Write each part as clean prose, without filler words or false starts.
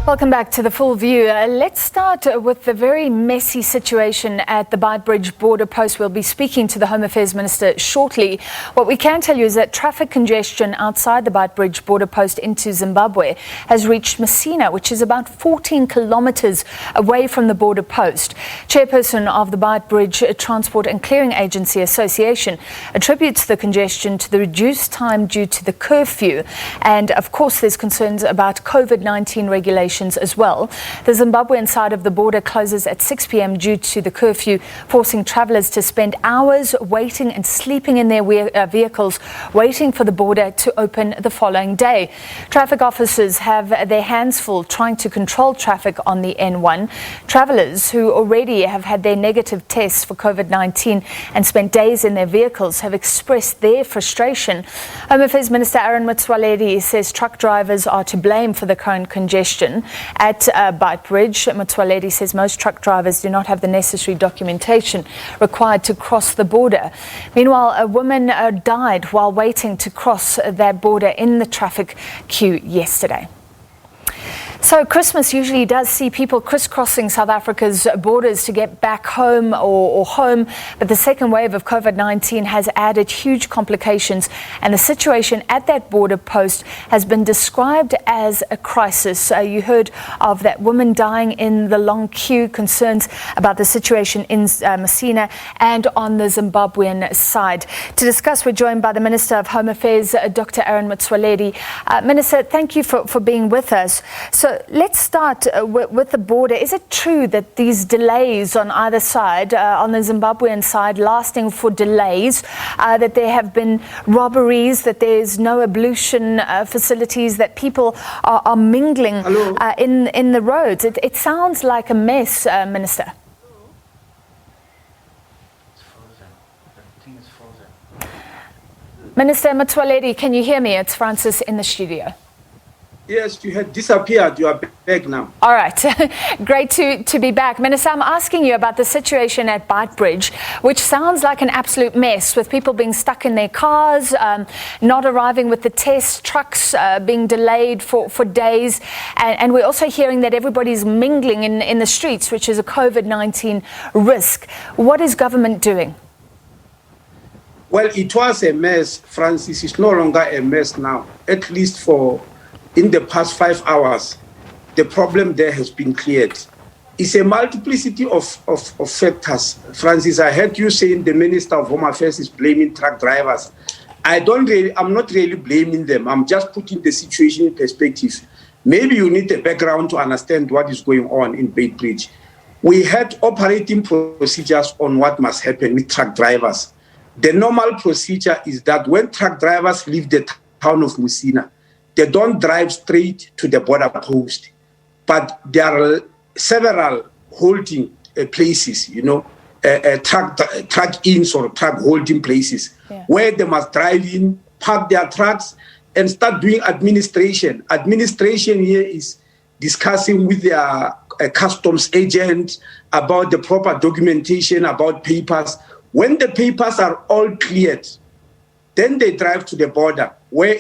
Welcome back to The Full View. Let's start with the very messy situation at the Beitbridge border post. We'll be speaking to the Home Affairs Minister shortly. What we can tell you is that traffic congestion outside the Beitbridge border post into Zimbabwe has reached Musina, which is about 14 kilometers away from the border post. Chairperson of the Beitbridge Transport and Clearing Agency Association attributes the congestion to the reduced time due to the curfew. And of course, there's concerns about COVID-19 regulations as well. The Zimbabwean side of the border closes at 6 p.m. due to the curfew, forcing travellers to spend hours waiting and sleeping in their vehicles, waiting for the border to open the following day. Traffic officers have their hands full trying to control traffic on the N1. Travellers who already have had their negative tests for COVID-19 and spent days in their vehicles have expressed their frustration. Home Affairs Minister Motsoaledi says truck drivers are to blame for the current congestion at Beitbridge. Motsoaledi says most truck drivers do not have the necessary documentation required to cross the border. Meanwhile, a woman died while waiting to cross that border in the traffic queue yesterday. So Christmas usually does see people crisscrossing South Africa's borders to get back home or home, but the second wave of COVID-19 has added huge complications, and the situation at that border post has been described as a crisis. You heard of that woman dying in the long queue, concerns about the situation in Musina and on the Zimbabwean side. To discuss, we're joined by the Minister of Home Affairs, Dr. Motsoaledi. Minister, thank you for being with us. So let's start with the border. Is it true that these delays on either side, on the Zimbabwean side, lasting for days, that there have been robberies, that there's no ablution facilities, that people are mingling in the roads? It sounds like a mess, Minister. Minister Motsoaledi, can you hear me? It's Francis in the studio. Yes, you had disappeared. You are back now. All right. Great to be back. Minister, I'm asking you about the situation at Beitbridge, which sounds like an absolute mess, with people being stuck in their cars, not arriving with the test, trucks being delayed for days. And we're also hearing that everybody's mingling in the streets, which is a COVID-19 risk. What is government doing? Well, it was a mess, Francis. It's no longer a mess now, at least in the past 5 hours. The problem there has been cleared. It's a multiplicity of factors. Francis, I heard you saying the Minister of Home Affairs is blaming truck drivers. I'm not really blaming them. I'm just putting the situation in perspective. Maybe you need a background to understand what is going on in Beitbridge. We had operating procedures on what must happen with truck drivers. The normal procedure is that when truck drivers leave the town of Musina, they don't drive straight to the border post, but there are several holding places, truck ins or truck holding places, where they must drive in, park their trucks, and start doing administration. Administration here is discussing with their customs agent about the proper documentation, about papers. When the papers are all cleared, then they drive to the border, where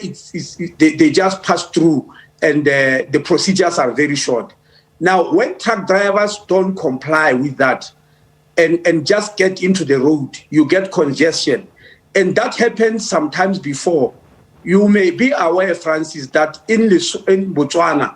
they just pass through, and the procedures are very short. Now, when truck drivers don't comply with that and just get into the road, you get congestion. And that happens sometimes before. You may be aware, Francis, that in Botswana,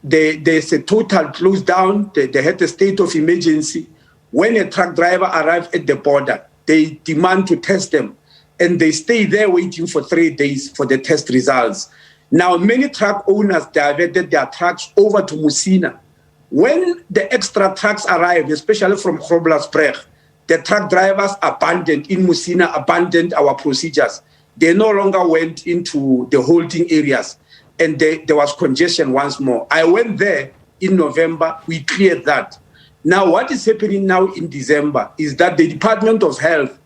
there's a total close down. They had a state of emergency. When a truck driver arrives at the border, they demand to test them, and they stay there waiting for 3 days for the test results. Now, many truck owners diverted their trucks over to Musina. When the extra trucks arrived, especially from Groblersdorp, the truck drivers abandoned our procedures. They no longer went into the holding areas, and there was congestion once more. I went there in November. We cleared that. Now, what is happening now in December is that the Department of Health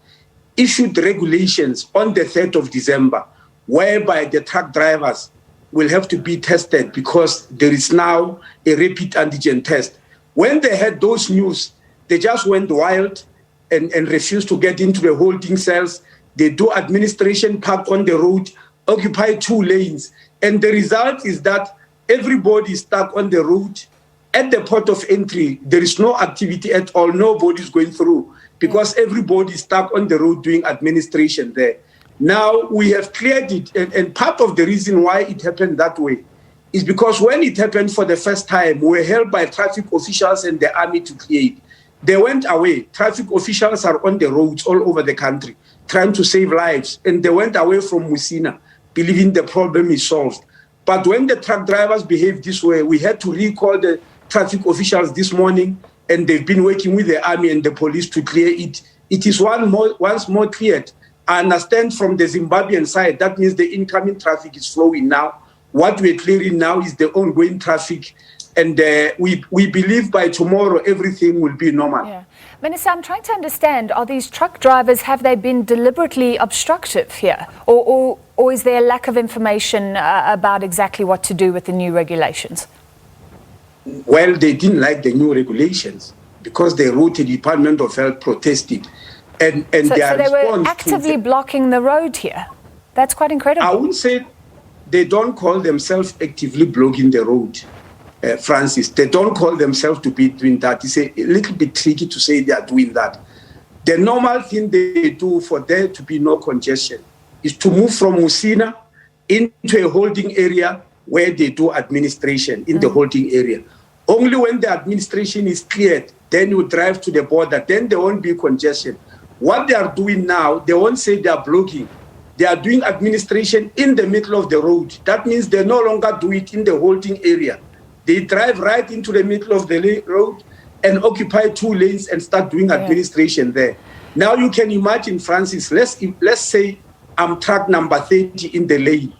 issued regulations on the 3rd of December, whereby the truck drivers will have to be tested because there is now a rapid antigen test. When they had those news, they just went wild and refused to get into the holding cells. They do administration, park on the road, occupy 2 lanes. And the result is that everybody is stuck on the road. At the port of entry, there is no activity at all. Nobody is going through because everybody is stuck on the road doing administration there. Now we have cleared it, and part of the reason why it happened that way is because when it happened for the first time, we were held by traffic officials and the army to clear it. They went away. Traffic officials are on the roads all over the country trying to save lives, and they went away from Musina, believing the problem is solved. But when the truck drivers behaved this way, we had to recall the traffic officials this morning, and they've been working with the army and the police to clear it. It is once more cleared. I understand from the Zimbabwean side, that means the incoming traffic is flowing now. What we're clearing now is the ongoing traffic, and we believe by tomorrow everything will be normal. Yeah. Minister, I'm trying to understand, are these truck drivers, have they been deliberately obstructive here? Or is there a lack of information about exactly what to do with the new regulations? Well, they didn't like the new regulations because they wrote, the Department of Health protested. And so they were actively blocking the road here. That's quite incredible. I wouldn't say they don't call themselves actively blocking the road, Francis. They don't call themselves to be doing that. It's a little bit tricky to say they are doing that. The normal thing they do for there to be no congestion is to move from Musina into a holding area where they do administration in the holding area. Only when the administration is cleared, then you drive to the border, then there won't be congestion. What they are doing now, they won't say they are blocking. They are doing administration in the middle of the road. That means they no longer do it in the holding area. They drive right into the middle of the road and occupy 2 lanes and start doing administration there. Now you can imagine, Francis, let's say I'm truck number 30 in the lane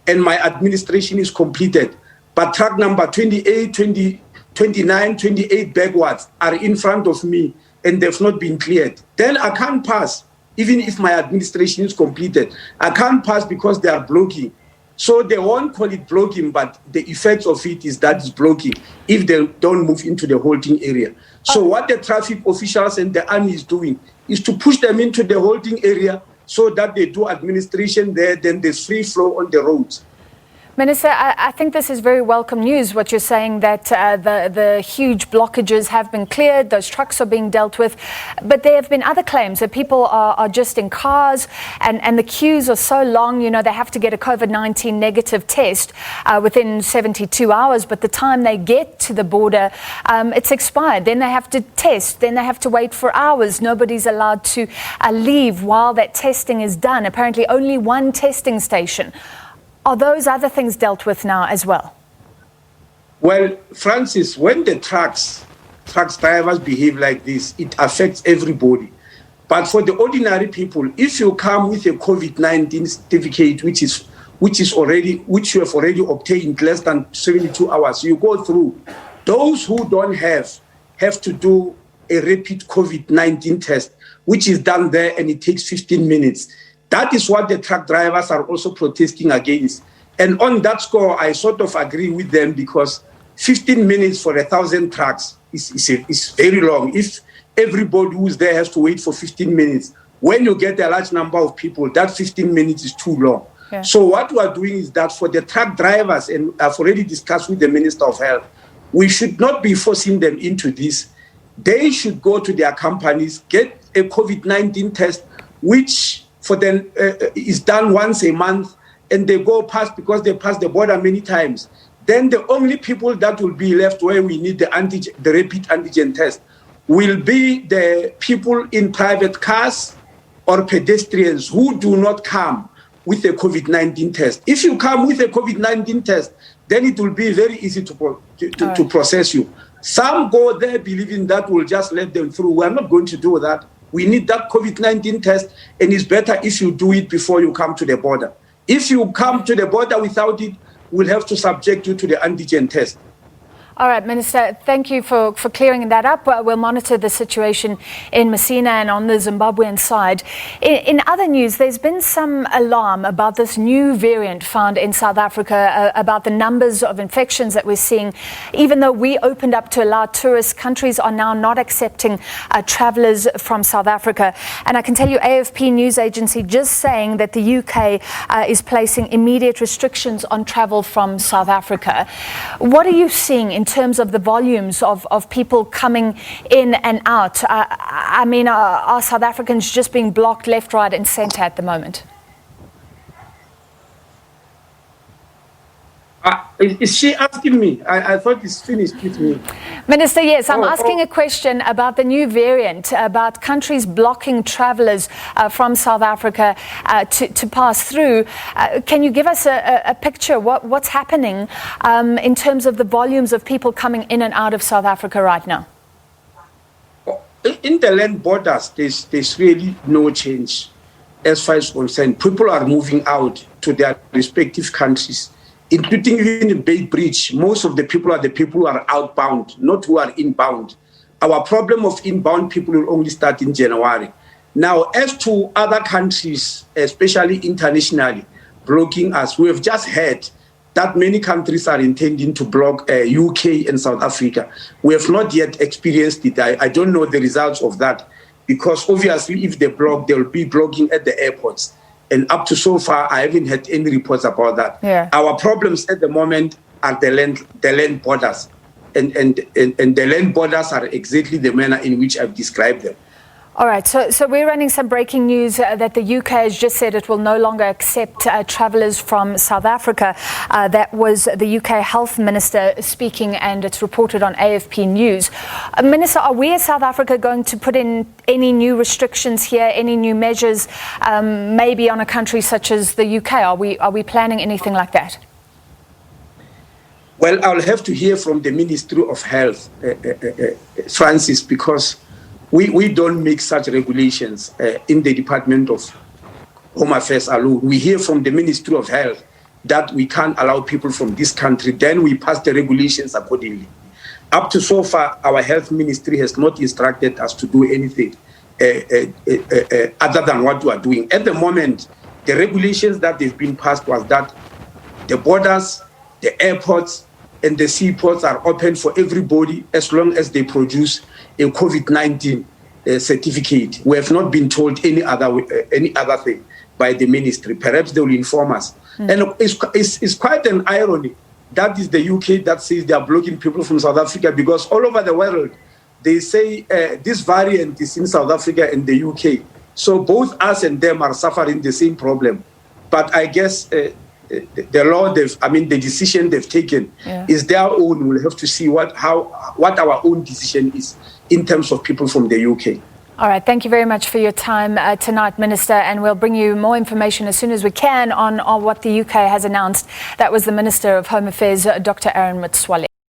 and my administration is completed, but truck number 28, 20, 29, 28 backwards are in front of me and they've not been cleared. Then I can't pass, even if my administration is completed. I can't pass because they are blocking. So they won't call it blocking, but the effect of it is that it's blocking if they don't move into the holding area. So what the traffic officials and the army is doing is to push them into the holding area so that they do administration there, then there's free flow on the roads. Minister, I think this is very welcome news, what you're saying, that the huge blockages have been cleared, those trucks are being dealt with. But there have been other claims that people are just in cars and the queues are so long, you know, they have to get a COVID-19 negative test within 72 hours. But the time they get to the border, it's expired. Then they have to test. Then they have to wait for hours. Nobody's allowed to leave while that testing is done. Apparently only one testing station. Are those other things dealt with now as well? Well, Francis, when the truck drivers behave like this, it affects everybody. But for the ordinary people, if you come with a COVID-19 certificate, which you have already obtained less than 72 hours, you go through. Those who don't have to do a rapid COVID-19 test, which is done there and it takes 15 minutes. That is what the truck drivers are also protesting against. And on that score, I sort of agree with them because 15 minutes for 1,000 trucks is very long. If everybody who's there has to wait for 15 minutes, when you get a large number of people, that 15 minutes is too long. Yeah. So what we are doing is that for the truck drivers, and I've already discussed with the Minister of Health, we should not be forcing them into this. They should go to their companies, get a COVID-19 test, which for them is done once a month, and they go past because they pass the border many times. Then the only people that will be left where we need the rapid antigen test will be the people in private cars or pedestrians who do not come with a COVID-19 test. If you come with a COVID-19 test, then it will be very easy to process you. Some go there believing that will just let them through. We're not going to do that. We need that COVID-19 test, and it's better if you do it before you come to the border. If you come to the border without it, we'll have to subject you to the antigen test. All right, Minister, thank you for clearing that up. We'll monitor the situation in Musina and on the Zimbabwean side. In other news, there's been some alarm about this new variant found in South Africa, about the numbers of infections that we're seeing. Even though we opened up to allow tourists, countries are now not accepting travellers from South Africa. And I can tell you, AFP news agency just saying that the UK is placing immediate restrictions on travel from South Africa. What are you seeing in terms of the volumes of people coming in and out? I mean, are South Africans just being blocked left, right and centre at the moment? Is she asking me? I thought it's finished with me. Minister, yes, I'm asking a question about the new variant, about countries blocking travellers from South Africa to pass through. Can you give us a picture what's happening in terms of the volumes of people coming in and out of South Africa right now? In the land borders, there's really no change as far as concerned. People are moving out to their respective countries, including even in Beitbridge. Most of the people are the people who are outbound, not who are inbound. Our problem of inbound people will only start in January. Now, as to other countries, especially internationally, blocking us, we have just heard that many countries are intending to block UK and South Africa. We have not yet experienced it. I don't know the results of that, because obviously if they block, they'll be blocking at the airports. And up to so far, I haven't had any reports about that. Yeah. Our problems at the moment are the land borders. And the land borders are exactly the manner in which I've described them. All right, so we're running some breaking news that the UK has just said it will no longer accept travellers from South Africa. That was the UK Health Minister speaking, and it's reported on AFP News. Minister, are we as South Africa going to put in any new restrictions here, any new measures, maybe on a country such as the UK? Are we planning anything like that? Well, I'll have to hear from the Ministry of Health, Francis, because we don't make such regulations in the Department of Home Affairs alone. We hear from the Ministry of Health that we can't allow people from this country. Then we pass the regulations accordingly. Up to so far, our health ministry has not instructed us to do anything other than what we are doing. At the moment, the regulations that they've been passed was that the borders, the airports, and the seaports are open for everybody as long as they produce a COVID-19 certificate. We have not been told any other thing by the ministry. Perhaps they will inform us. And it's quite an irony that is the UK that says they are blocking people from South Africa, because all over the world they say this variant is in South Africa and the UK. So both us and them are suffering the same problem. But I guess the law the decision they've taken is their own. We'll have to see what our own decision is in terms of people from the UK. All right, thank you very much for your time tonight, Minister, and we'll bring you more information as soon as we can on what the UK has announced. That was the Minister of Home Affairs, Dr. Motsoaledi.